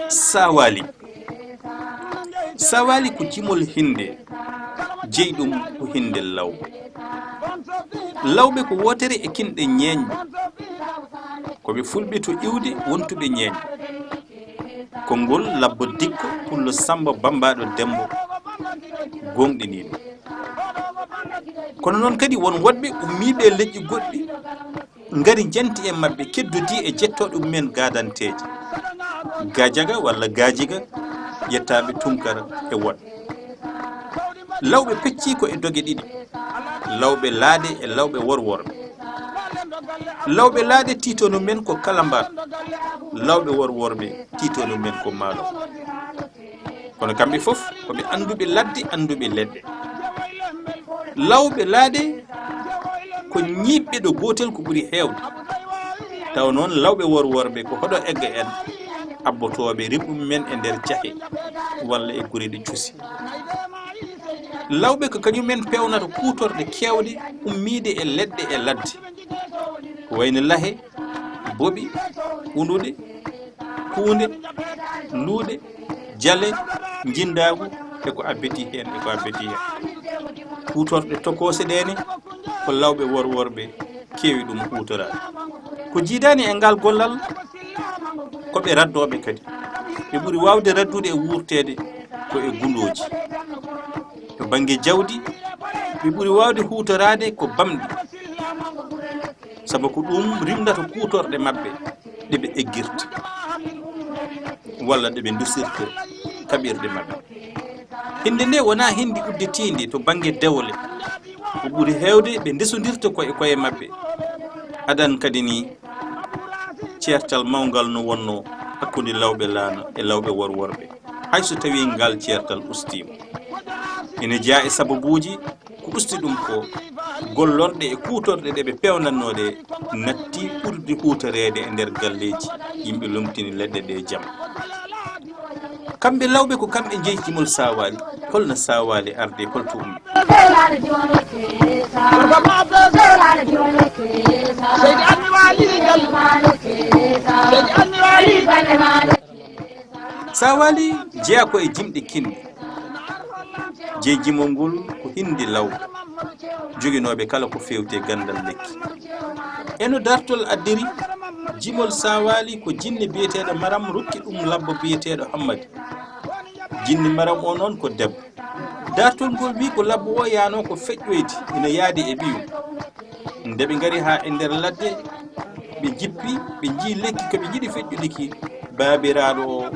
Saawaali Saawaali ko jimol hinde jeyɗum ko hinde lawbe lawbe ko wotere e kinɗe ñeeñɓe koɓe fulɓe to iwde wontuɓe ñeeñɓe konngol labbo dikko pullo samba bambaɗo dembo gonɗiniɗo kono noon kadi won woɗɓe ummiɓe leƴƴi goɗɗi ngari janti e mabɓe keddodi e jettoɗo mumen gadanteje gajaga walla gajiga yettaɓe tunkara e woɗ lawɓe pecci ko e doge ɗiɗi lawɓe laaɗe e lawɓe worworɓe lawɓe laaɗe titono men ko kala mbar lawɓe worworɓe titono men ko maalo kono kamɓe fof koɓe anduɓe ladde anduɓe leɗɗe lawɓe laaɗe ko ñiɓɓe ɗo gotel ko ɓuri heewde taw noon lawɓe worworɓe ko hoɗo egga en abbotoɓe riɓɓum men e nder jaahe walla e gureɗe cuusi lawɓe ko kañumen pewnata kutorɗe kewɗe ummide e leɗɗe e ladde ko wayno laahe boɓi unduɗe kuunde luuɗe jale jindagu e ko abbeti hen e ko abbeti hen kutorɗe tokose ɗene ko lawɓe worworɓe kewi ɗum hutorade ko jiidani e ngal gollal koɓe raddoɓe kadi ɓe ɓuuri wawde raddude e wurtede ko e gundoji to banggue jawdi ɓe ɓuuri wawde hutorade ko bamɗi sabu ko ɗum rimdata kutorɗe mabɓe ɗeɓe eggirta walla ɗeɓe dusirta kaɓirɗe mabɓe hinde nde wona hindi uddetindi to banggue dewle ko ɓuuri hewde ɓe ndesodirta koye mabɓe adan kadi ni ceertal mawgal no wonno hakkude lawɓe laana e lawɓe worworɓe hayso tawi ngal ceertal ustima ene jaa e sababuji ko usti ɗum ko gollorɗe e kutorɗe ɗe ɓe pewnannoɗe natti ɓurde hutorede e nder galleji yimɓe lomtini leɗɗe ɗe jaam kamɓe lawɓe ko kamɓe jeeyi jimol Saawaali holno Saawaali arde holto ummi Saawaali jeeya ko e jimɗe kinɗe jeeyi jimol ngol ko hinde lawɓe joginoɓe kala ko fewte gandal lekki eno dartol addiri jimol Saawaali ko jinne biyeteɗo Maram rokki ɗum labbo biyeteɗo Hamet jinni Maram o noon ko debbo dartol ngol wi ko labbo o yano ko feƴƴoyde ina yaadi e ɓiyum nde ɓe ngari ha e nder ladde ɓe jippi ɓe jii lekki koɓe jiiɗi feƴƴuɗiki babiraɗo o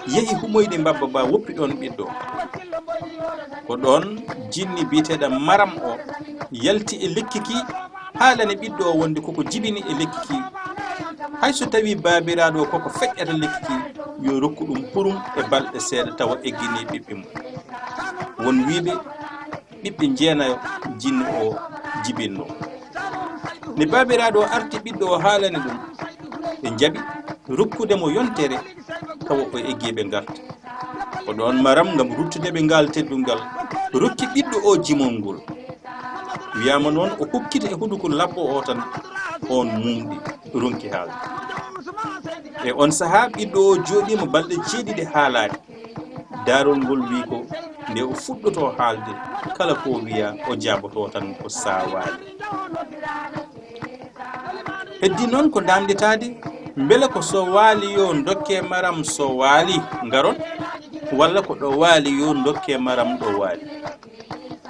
yeehi humoyde mbabba ba woppi ɗon ɓiɗɗo ko ɗon jinni biyeteɗo Maram o yalti e lekki ki haalane ɓiɗɗo o wonde koko jibini e lekki ki hayso tawi babiraɗo o koko feƴƴata lekki ki yo rokku ɗum hurum e balɗe seeɗa tawa eggini ɓiɓɓe mum won wiɓe ɓiɓɓe jeenayo jinni o jibinno ne babiraɗo o arti ɓiɗɗo o haalani ɗum ɓe jaaɓi rokkudemo yontere tawa o eggiɓe garta ko ɗon Maram ngam ruttudeɓe ngal teddungal rokki ɓiɗɗo o jimol ngol wiyama noon o hokkita e huɗuko labbo o tan on mumɗi ronki haalde e on saaha ɓiɗɗo o jooɗima balɗe jeeɗiɗi haalade darol ngol wi ko nde o fuɗɗoto haalde kala ko wiya o jaboto tan ko Saawaali heddi noon ko damɗetade beele ko so waali yo dokke Maram so waali ngaron walla ko ɗo waali yo dokke Maram ɗo waali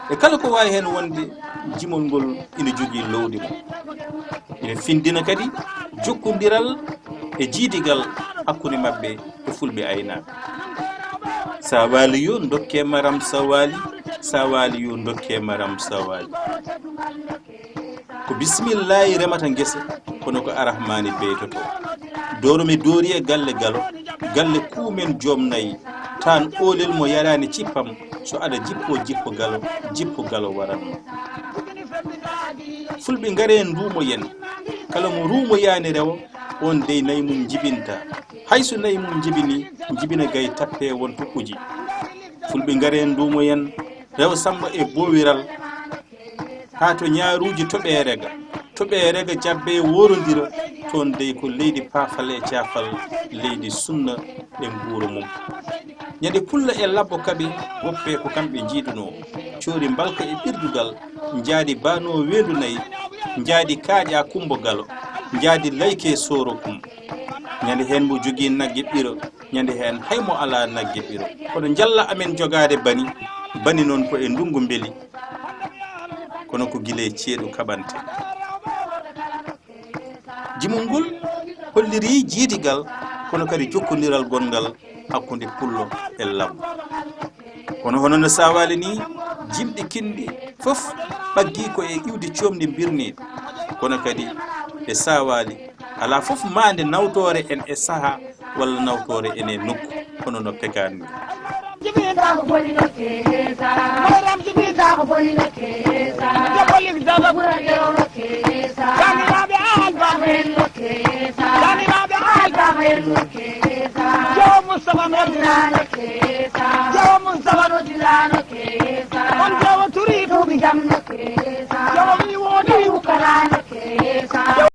e kala ko wawi hen wonde jimol ngol ina jogui lowdi mum ina findina kadi jokkodiral e jiidigal hakkude mabɓe e fulɓe aynaɓe Saawaali yo dokke Maram Saawaali Saawaali yo dokke Maram Saawaali ko bisimillahi remata guesa kono ko arahmani beytoto doromi doori e galle galo galle kuumen joom nayyi tan olel mo yarani cippam so aɗa jippo galo waranno fulɓe ngare ndumo yen kala mo ruumo yani rewo on dey nayi mum jibinta hayso nayi mum jibini jibina gay tappe won tukkuji fulɓe ngare ndumoyen rew samba e bowiral ha to ñaaruji toɓerega jabbe worondira toon dey ko leydi paafale caafal leydi sunna e nguuro mum ñande pulla e labbo kaɓe woppe ko kamɓe jiiduno coori mbalka e ɓirdugal jaadi bano wendu nayi jaadi kaaƴa kumbo galo jaadi layke soro kum ñande hen mo jogui nagge ɓiro ñande hen haymo ala nagge ɓiro kono jalla amen jogade bani noon ko e ndungu beeli kono ko guile ceeɗu kaɓante jimol ngol holliri jiidigal kono kadi jokkodiral gongal hakkude pullo e labbo kono hono no Saawaali ni jimɗi kinɗi fof ɓaggi ko e iwde comdi birniɗe kono kadi e Saawaali ala fof mande nawtore en e saaha walla nawtore en e nokku hono no pegani ni Mustafa